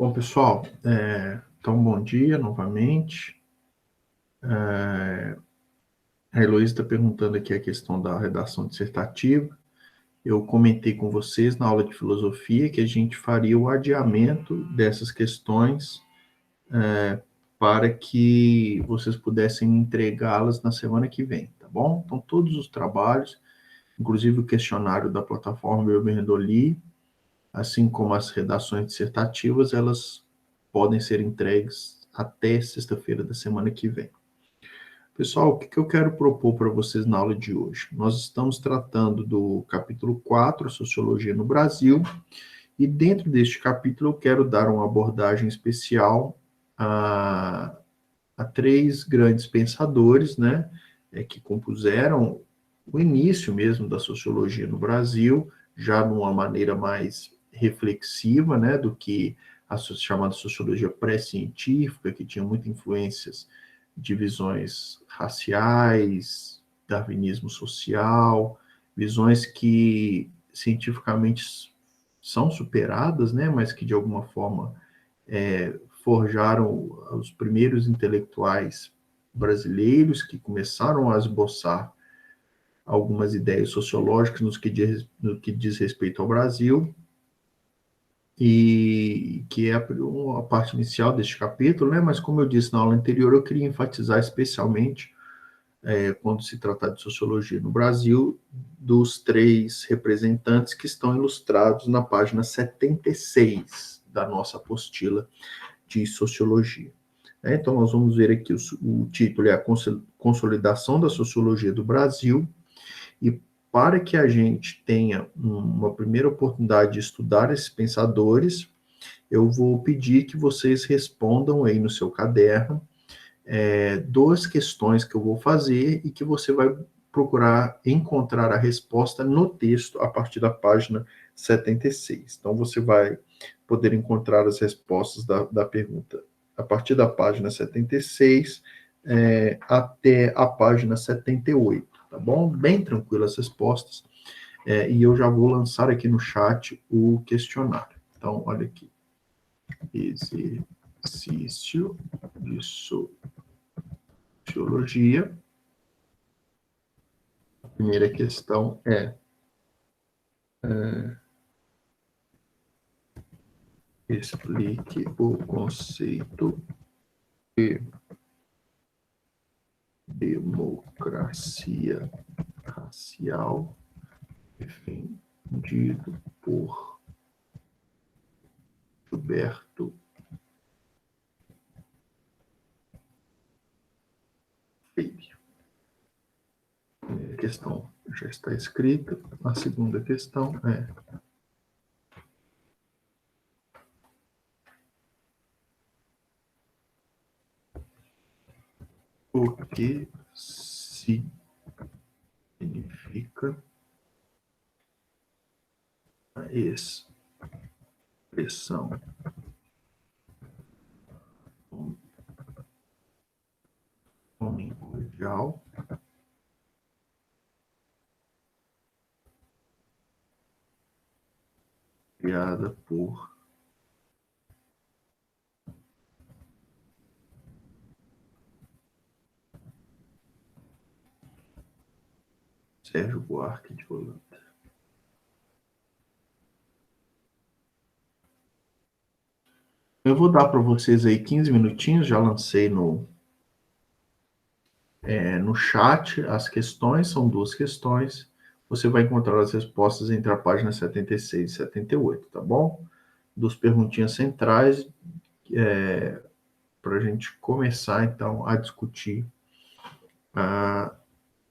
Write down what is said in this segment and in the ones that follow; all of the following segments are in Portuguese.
Bom, pessoal, então bom dia novamente. A Heloísa está perguntando aqui a questão da redação dissertativa. Eu comentei com vocês na aula de filosofia que a gente faria o adiamento dessas questões para que vocês pudessem entregá-las na semana que vem, tá bom? Então, todos os trabalhos, inclusive o questionário da plataforma Eu Merdoli, assim como as redações dissertativas, elas podem ser entregues até sexta-feira da semana que vem. Pessoal, o que eu quero propor para vocês na aula de hoje? Nós estamos tratando do capítulo 4, Sociologia no Brasil, e dentro deste capítulo eu quero dar uma abordagem especial a três grandes pensadores, né, que compuseram o início mesmo da sociologia no Brasil, já de uma maneira mais reflexiva, né, do que a chamada sociologia pré-científica, que tinha muitas influências de visões raciais, darwinismo social, visões que cientificamente são superadas, né, mas que de alguma forma forjaram os primeiros intelectuais brasileiros que começaram a esboçar algumas ideias sociológicas no que diz respeito ao Brasil, e que é a parte inicial deste capítulo, né? Mas como eu disse na aula anterior, eu queria enfatizar especialmente, quando se tratar de sociologia no Brasil, dos três representantes que estão ilustrados na página 76 da nossa apostila de sociologia. Então, nós vamos ver aqui o título é a consolidação da sociologia do Brasil, e para que a gente tenha uma primeira oportunidade de estudar esses pensadores, eu vou pedir que vocês respondam aí no seu caderno duas questões que eu vou fazer e que você vai procurar encontrar a resposta no texto a partir da página 76. Então, você vai poder encontrar as respostas da pergunta a partir da página 76 até a página 78, tá bom? Bem tranquilo as respostas. E eu já vou lançar aqui no chat o questionário. Então, olha aqui. Exercício de sociologia. A primeira questão explique o conceito de democracia racial defendido por Gilberto Freire. A primeira questão já está escrita. A segunda questão é: o que significa a expressão homem cordial criada por Sérgio Buarque de Holanda? Eu vou dar para vocês aí 15 minutinhos, já lancei no chat as questões, são duas questões. Você vai encontrar as respostas entre a página 76 e 78, tá bom? Dos perguntinhas centrais, para a gente começar, então, a discutir a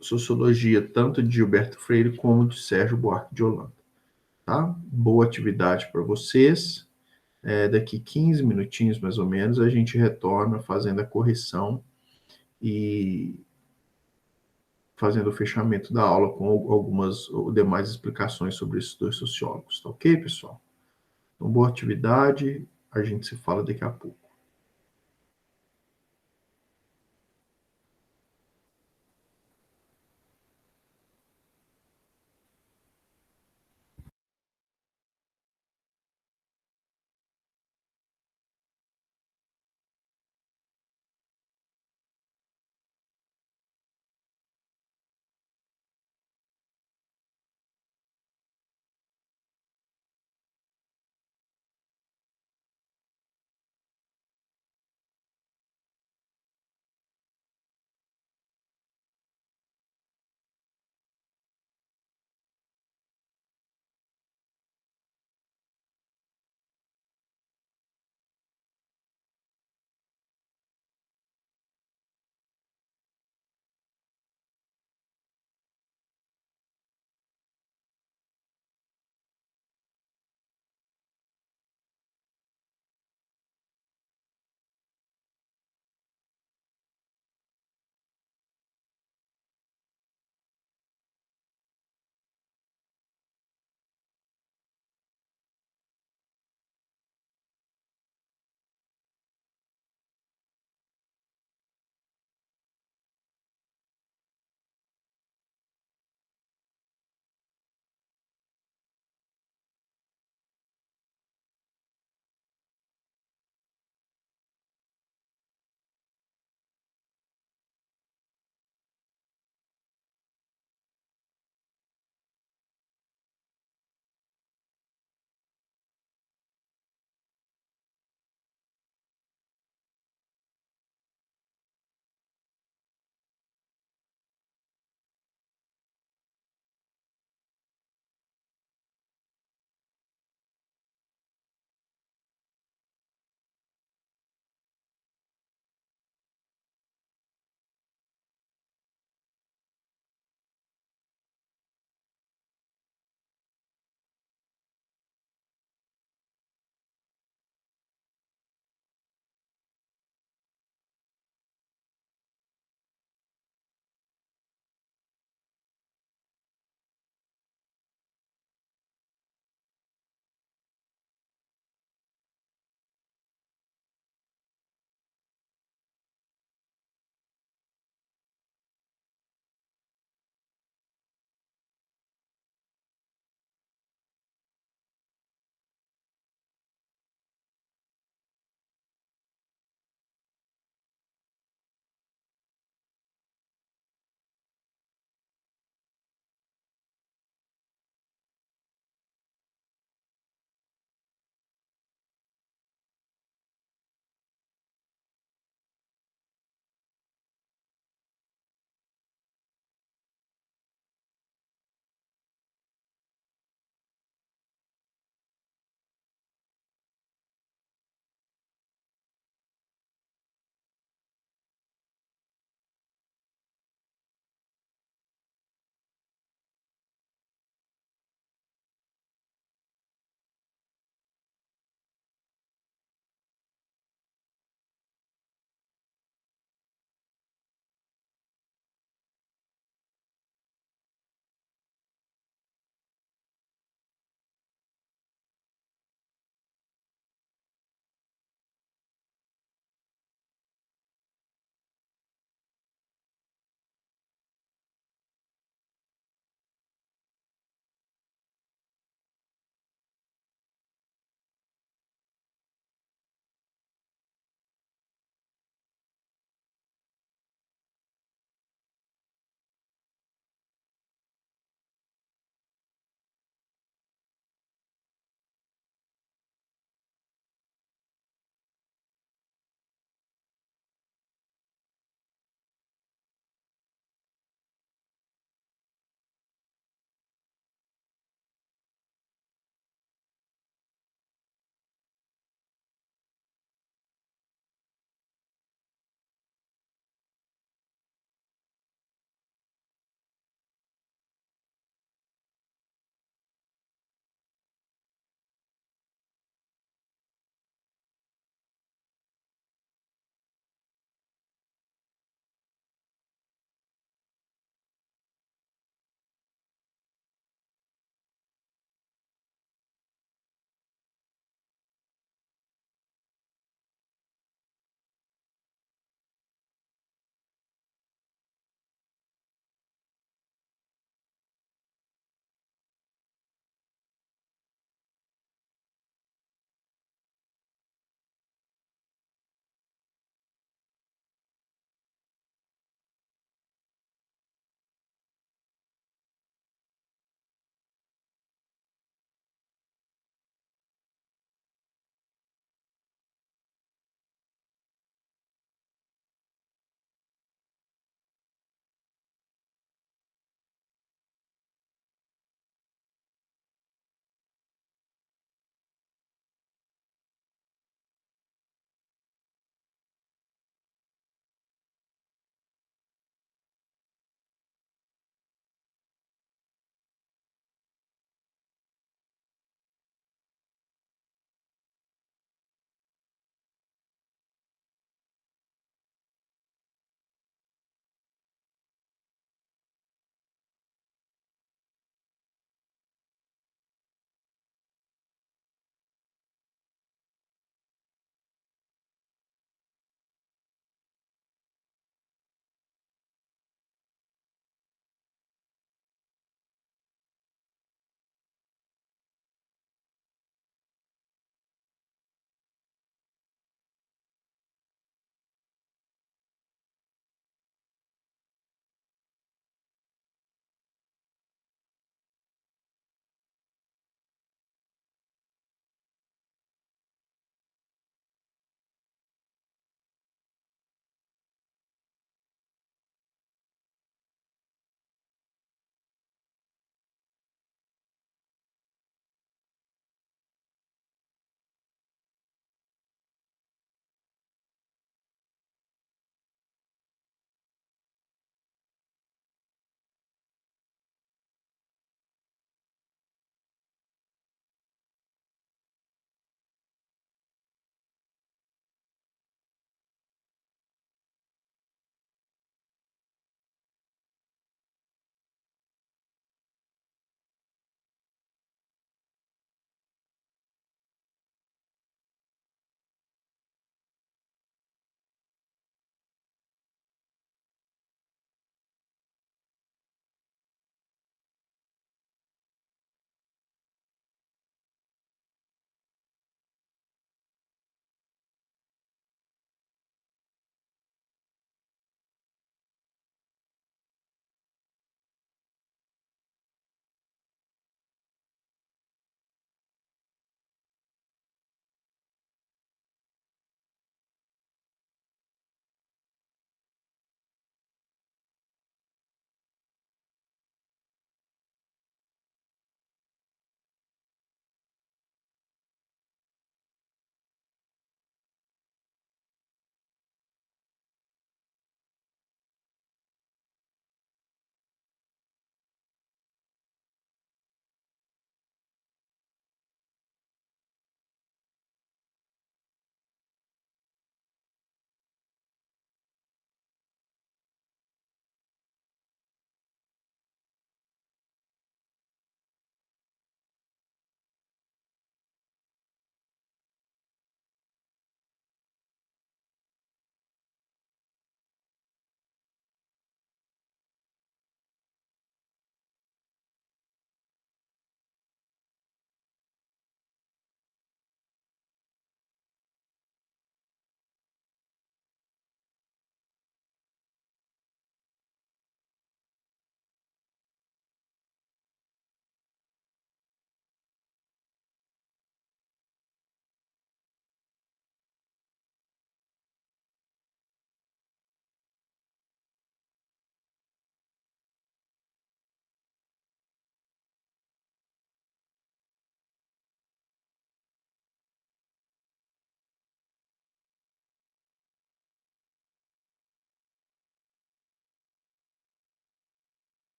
sociologia, tanto de Gilberto Freire como de Sérgio Buarque de Holanda, tá? Boa atividade para vocês. Daqui 15 minutinhos, mais ou menos, a gente retorna fazendo a correção e fazendo o fechamento da aula com algumas demais explicações sobre esses dois sociólogos, tá ok, pessoal? Então, boa atividade, a gente se fala daqui a pouco.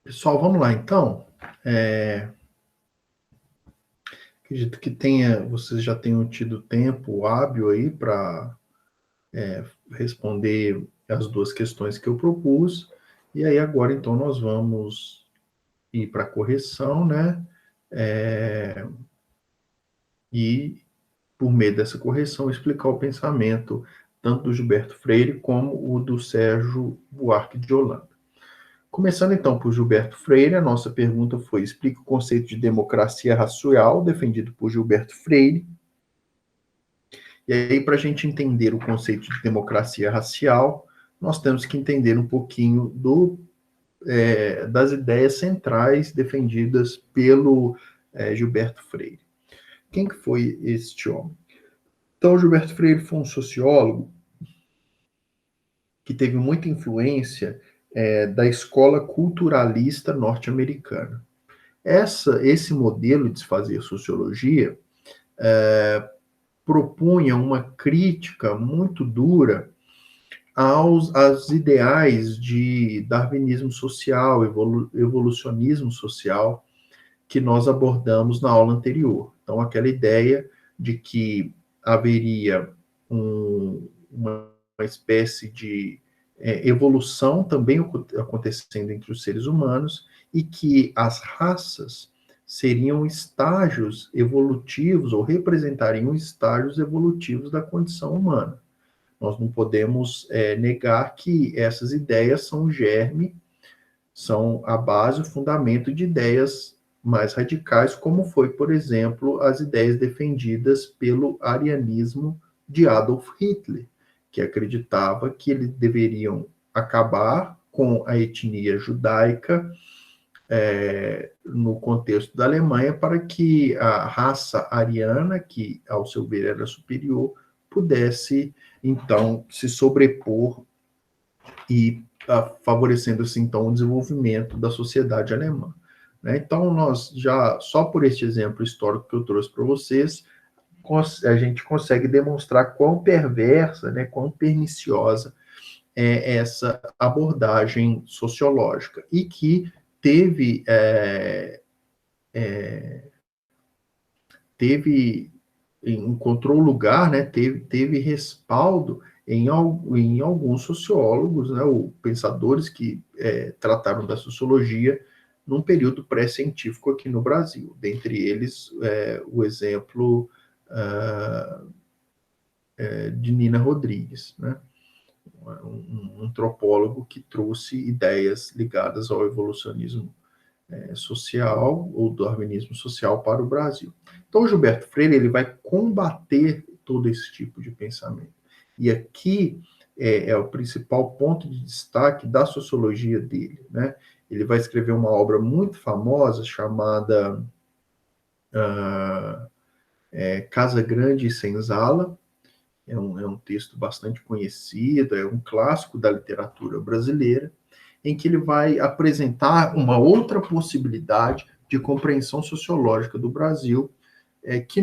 Pessoal, vamos lá então. Acredito que vocês já tenham tido tempo hábil aí para responder as duas questões que eu propus. E aí agora então nós vamos ir para a correção, né? E por meio dessa correção explicar o pensamento tanto do Gilberto Freire como o do Sérgio Buarque de Holanda. Começando então por Gilberto Freire, a nossa pergunta foi: explique o conceito de democracia racial defendido por Gilberto Freire. E aí, para a gente entender o conceito de democracia racial, nós temos que entender um pouquinho das ideias centrais defendidas pelo Gilberto Freire. Quem que foi este homem? Então, Gilberto Freire foi um sociólogo que teve muita influência da escola culturalista norte-americana. Esse modelo de se fazer sociologia propunha uma crítica muito dura aos ideais de darwinismo social, evolucionismo social, que nós abordamos na aula anterior. Então, aquela ideia de que haveria uma espécie de evolução também acontecendo entre os seres humanos e que as raças seriam estágios evolutivos ou representariam estágios evolutivos da condição humana. Nós não podemos negar que essas ideias são o germe, são a base, o fundamento de ideias mais radicais, como foi, por exemplo, as ideias defendidas pelo arianismo de Adolf Hitler, que acreditava que eles deveriam acabar com a etnia judaica no contexto da Alemanha para que a raça ariana, que ao seu ver era superior, pudesse então se sobrepor e favorecendo assim então o desenvolvimento da sociedade alemã. Né? Então nós já só por este exemplo histórico que eu trouxe para vocês a gente consegue demonstrar quão perversa, né, quão perniciosa é essa abordagem sociológica e que encontrou lugar, né, teve respaldo em alguns sociólogos, né, ou pensadores que trataram da sociologia num período pré-científico aqui no Brasil. Dentre eles, o exemplo de Nina Rodrigues, né, um antropólogo que trouxe ideias ligadas ao evolucionismo social ou darwinismo social para o Brasil. Então, o Gilberto Freire ele vai combater todo esse tipo de pensamento. E aqui é o principal ponto de destaque da sociologia dele. Né? Ele vai escrever uma obra muito famosa chamada Casa Grande e Senzala. É um texto bastante conhecido, é um clássico da literatura brasileira, em que ele vai apresentar uma outra possibilidade de compreensão sociológica do Brasil, que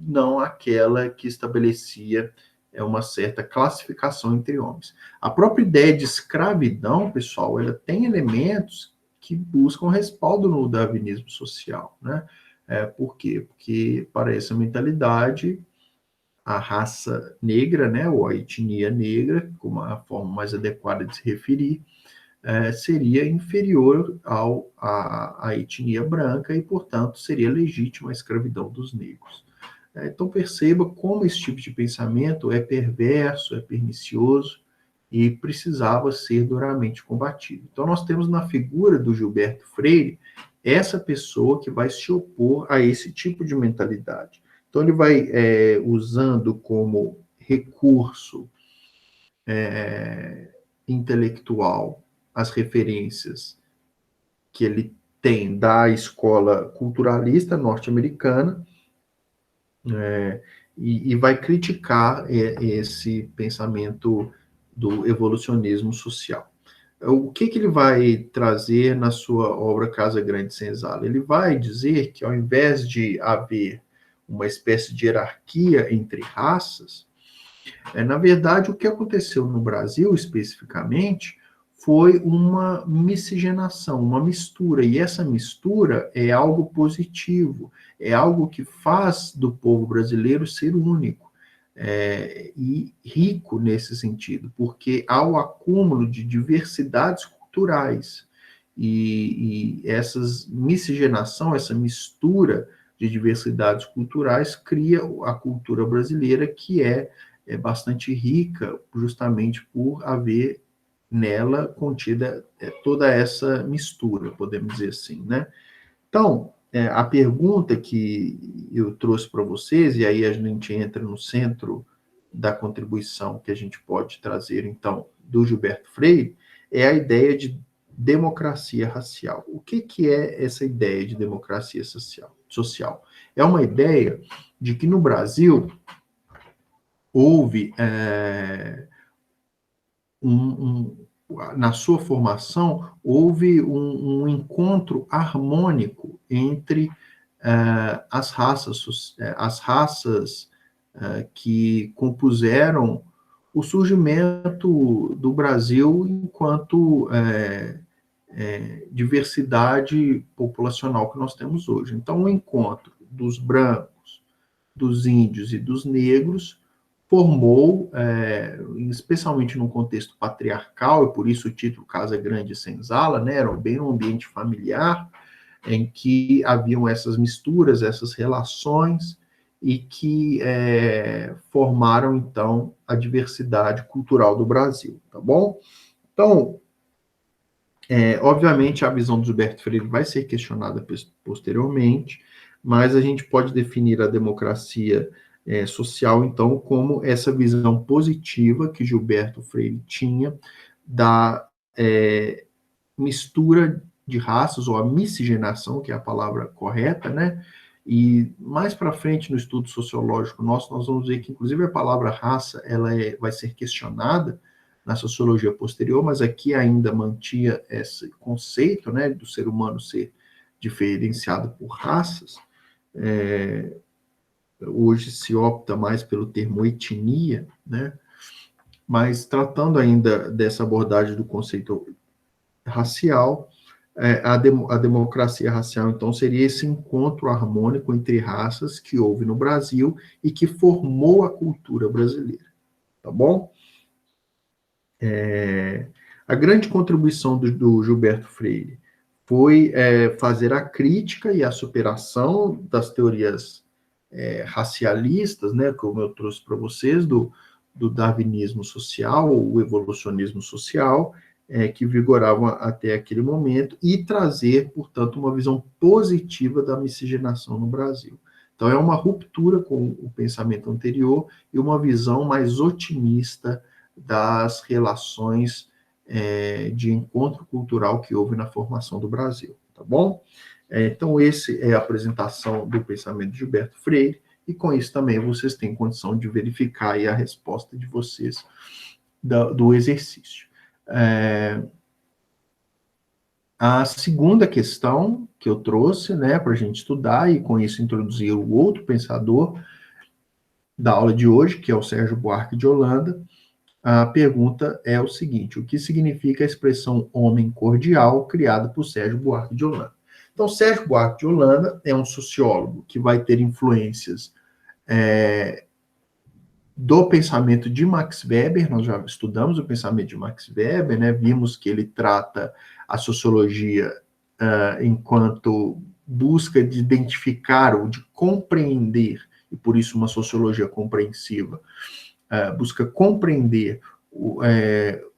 não aquela que estabelecia uma certa classificação entre homens. A própria ideia de escravidão, pessoal, ela tem elementos que buscam respaldo no darwinismo social, né? Por quê? Porque para essa mentalidade a raça negra, né, ou a etnia negra, como a forma mais adequada de se referir, seria inferior à etnia branca e, portanto, seria legítima a escravidão dos negros. Então, perceba como esse tipo de pensamento é perverso, é pernicioso e precisava ser duramente combatido. Então, nós temos na figura do Gilberto Freire essa pessoa que vai se opor a esse tipo de mentalidade. Então, ele vai usando como recurso intelectual as referências que ele tem da escola culturalista norte-americana e vai criticar esse pensamento do evolucionismo social. O que ele vai trazer na sua obra Casa Grande e Senzala? Ele vai dizer que, ao invés de haver uma espécie de hierarquia entre raças, na verdade, o que aconteceu no Brasil, especificamente, foi uma miscigenação, uma mistura, e essa mistura é algo positivo, é algo que faz do povo brasileiro ser único, e rico nesse sentido, porque há o acúmulo de diversidades culturais, e essas miscigenação, essa mistura de diversidades culturais cria a cultura brasileira, que é bastante rica, justamente por haver nela contida toda essa mistura, podemos dizer assim, né? Então, a pergunta que eu trouxe para vocês, e aí a gente entra no centro da contribuição que a gente pode trazer, então, do Gilberto Freire, é a ideia de democracia racial. O que é essa ideia de democracia social? É uma ideia de que no Brasil houve na sua formação, houve um encontro harmônico entre as raças que compuseram o surgimento do Brasil enquanto diversidade populacional que nós temos hoje. Então, o encontro dos brancos, dos índios e dos negros formou, especialmente num contexto patriarcal, e por isso o título Casa Grande e Senzala, né, era bem um ambiente familiar, em que haviam essas misturas, essas relações, e que formaram, então, a diversidade cultural do Brasil, tá bom? Então, obviamente, a visão do Gilberto Freire vai ser questionada posteriormente, mas a gente pode definir a democracia social, então, como essa visão positiva que Gilberto Freire tinha da mistura de raças, ou a miscigenação, que é a palavra correta, né? E mais para frente no estudo sociológico nosso, nós vamos ver que, inclusive, a palavra raça vai ser questionada na sociologia posterior, mas aqui ainda mantinha esse conceito, né, do ser humano ser diferenciado por raças. Hoje se opta mais pelo termo etnia, né? Mas tratando ainda dessa abordagem do conceito racial, a democracia racial, então, seria esse encontro harmônico entre raças que houve no Brasil e que formou a cultura brasileira, tá bom? A grande contribuição do Gilberto Freire foi fazer a crítica e a superação das teorias racialistas, né, como eu trouxe para vocês, do darwinismo social, o evolucionismo social, que vigoravam até aquele momento, e trazer, portanto, uma visão positiva da miscigenação no Brasil. Então, é uma ruptura com o pensamento anterior e uma visão mais otimista das relações de encontro cultural que houve na formação do Brasil, tá bom? Então, esse é a apresentação do pensamento de Gilberto Freire, e com isso também vocês têm condição de verificar aí a resposta de vocês do exercício. A segunda questão que eu trouxe, né, para a gente estudar, e com isso introduzir o outro pensador da aula de hoje, que é o Sérgio Buarque de Holanda. A pergunta é o seguinte: o que significa a expressão homem cordial criada por Sérgio Buarque de Holanda? Então, Sérgio Buarque de Holanda é um sociólogo que vai ter influências do pensamento de Max Weber. Nós já estudamos o pensamento de Max Weber, né? Vimos que ele trata a sociologia enquanto busca de identificar ou de compreender, e por isso uma sociologia compreensiva, busca compreender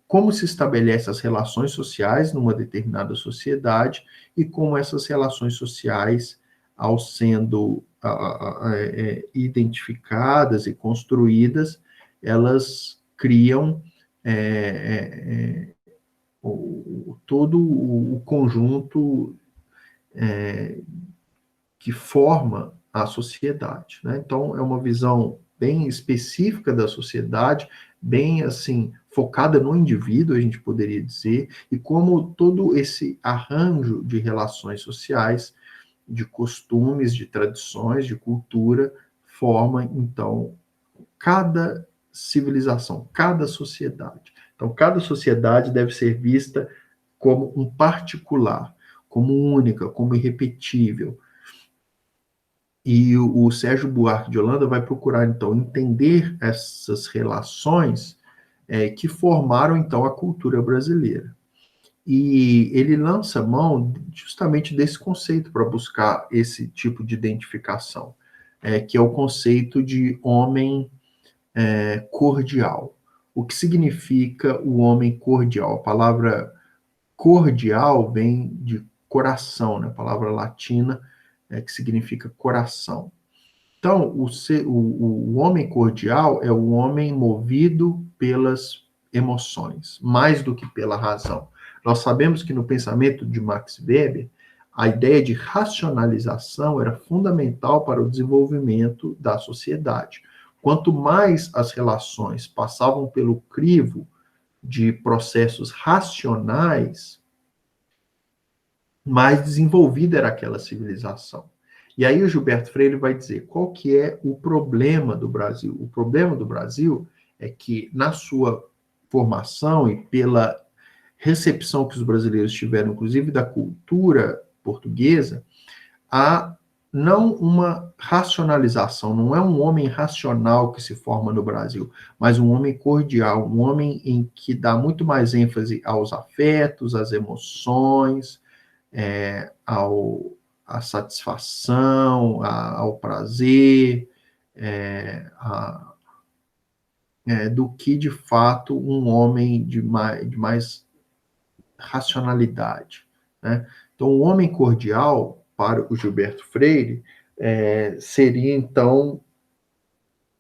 como se estabelecem as relações sociais numa determinada sociedade, e como essas relações sociais, ao sendo identificadas e construídas, elas criam todo o conjunto que forma a sociedade, né? Então, é uma visão bem específica da sociedade, bem assim, focada no indivíduo, a gente poderia dizer, e como todo esse arranjo de relações sociais, de costumes, de tradições, de cultura, forma, então, cada civilização, cada sociedade. Então, cada sociedade deve ser vista como um particular, como única, como irrepetível. E o Sérgio Buarque de Holanda vai procurar, então, entender essas relações que formaram, então, a cultura brasileira. E ele lança mão justamente desse conceito para buscar esse tipo de identificação, que é o conceito de homem cordial. O que significa o homem cordial? A palavra cordial vem de coração, né? A palavra latina que significa coração. Então, o homem cordial é o homem movido pelas emoções, mais do que pela razão. Nós sabemos que no pensamento de Max Weber, a ideia de racionalização era fundamental para o desenvolvimento da sociedade. Quanto mais as relações passavam pelo crivo de processos racionais, mais desenvolvida era aquela civilização. E aí o Gilberto Freire vai dizer qual que é o problema do Brasil. O problema do Brasil é que, na sua formação e pela recepção que os brasileiros tiveram, inclusive da cultura portuguesa, há não uma racionalização, não é um homem racional que se forma no Brasil, mas um homem cordial, um homem em que dá muito mais ênfase aos afetos, às emoções, à satisfação, ao prazer, do que de fato um homem de mais racionalidade, né? Então, o homem cordial, para o Gilberto Freire, seria então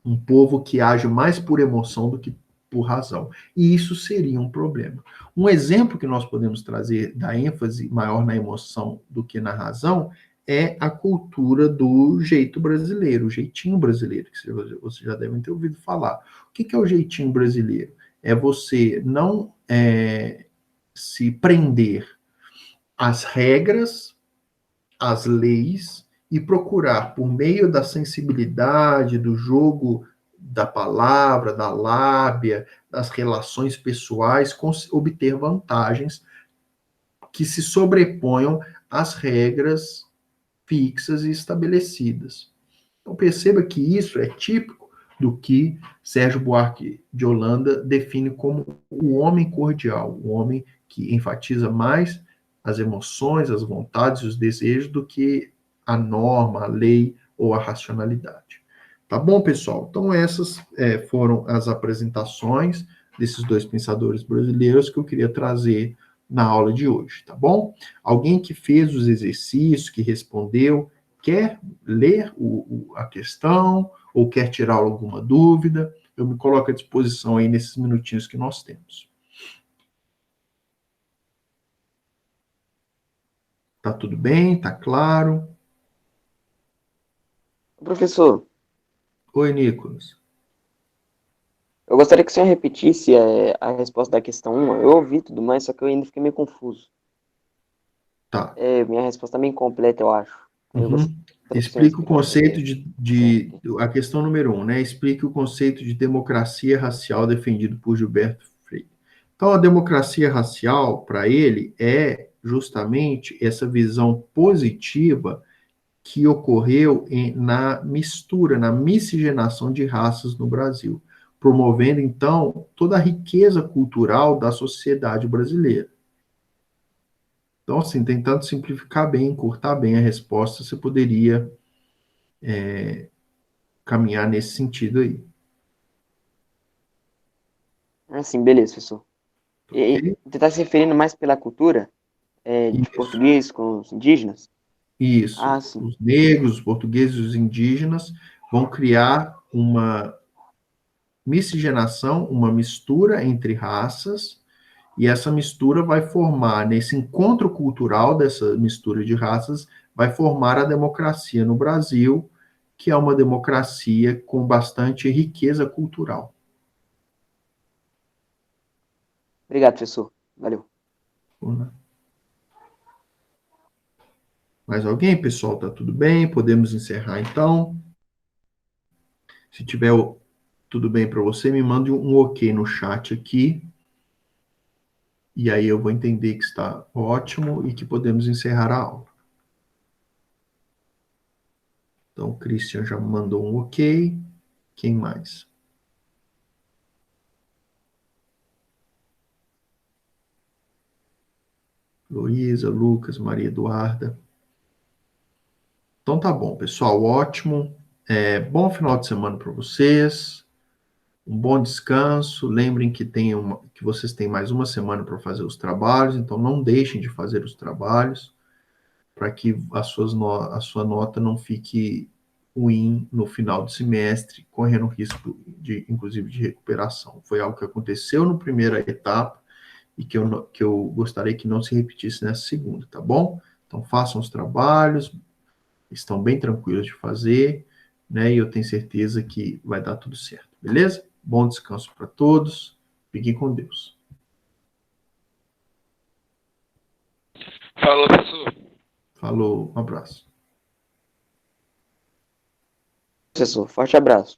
um povo que age mais por emoção do que por razão. E isso seria um problema. Um exemplo que nós podemos trazer da ênfase maior na emoção do que na razão é a cultura do jeito brasileiro, o jeitinho brasileiro, que vocês já devem ter ouvido falar. O que é o jeitinho brasileiro? É você não se prender às regras, às leis, e procurar, por meio da sensibilidade, do jogo da palavra, da lábia, das relações pessoais, obter vantagens que se sobreponham às regras fixas e estabelecidas. Então perceba que isso é típico do que Sérgio Buarque de Holanda define como o homem cordial, o homem que enfatiza mais as emoções, as vontades e os desejos do que a norma, a lei ou a racionalidade. Tá bom, pessoal? Então essas foram as apresentações desses dois pensadores brasileiros que eu queria trazer na aula de hoje, tá bom? Alguém que fez os exercícios, que respondeu, quer ler a questão ou quer tirar alguma dúvida? Eu me coloco à disposição aí nesses minutinhos que nós temos. Tá tudo bem? Tá claro? Professor, Oi, Nicolas. eu gostaria que o senhor repetisse a resposta da questão 1. Eu ouvi tudo mais, só que eu ainda fiquei meio confuso. Tá. Minha resposta é bem completa, eu acho. Aí eu Uhum. gostaria que o senhor Explica o explicasse para conceito mim. de a questão número 1, né? Explique o conceito de democracia racial defendido por Gilberto Freire. Então, a democracia racial, para ele, é justamente essa visão positiva que ocorreu na mistura, na miscigenação de raças no Brasil, promovendo, então, toda a riqueza cultural da sociedade brasileira. Então, assim, tentando simplificar bem, encurtar bem a resposta, você poderia caminhar nesse sentido aí, Sim, beleza, professor. E ok? você está se referindo mais pela cultura de Isso, português com os indígenas? isso. Ah, sim. Os negros, os portugueses e os indígenas vão criar uma miscigenação, uma mistura entre raças, e essa mistura vai formar, nesse encontro cultural dessa mistura de raças, vai formar a democracia no Brasil, que é uma democracia com bastante riqueza cultural. Obrigado, professor. Valeu. Mais alguém, pessoal? Tá tudo bem? Podemos encerrar então? Se tiver tudo bem para você, me mande um ok no chat aqui, e aí eu vou entender que está ótimo e que podemos encerrar a aula. Então, o Christian já mandou um ok. Quem mais? Luísa, Lucas, Maria Eduarda. Então tá bom, pessoal, ótimo. Bom final de semana para vocês. Um bom descanso. Lembrem que que vocês têm mais uma semana para fazer os trabalhos, então não deixem de fazer os trabalhos para que a sua nota não fique ruim no final do semestre, correndo risco inclusive, de recuperação. Foi algo que aconteceu na primeira etapa e que eu gostaria que não se repetisse nessa segunda, tá bom? Então façam os trabalhos, estão bem tranquilos de fazer, né? E eu tenho certeza que vai dar tudo certo, beleza? Bom descanso para todos. Fiquem com Deus. Falou, professor. Falou, um abraço. Professor, forte abraço.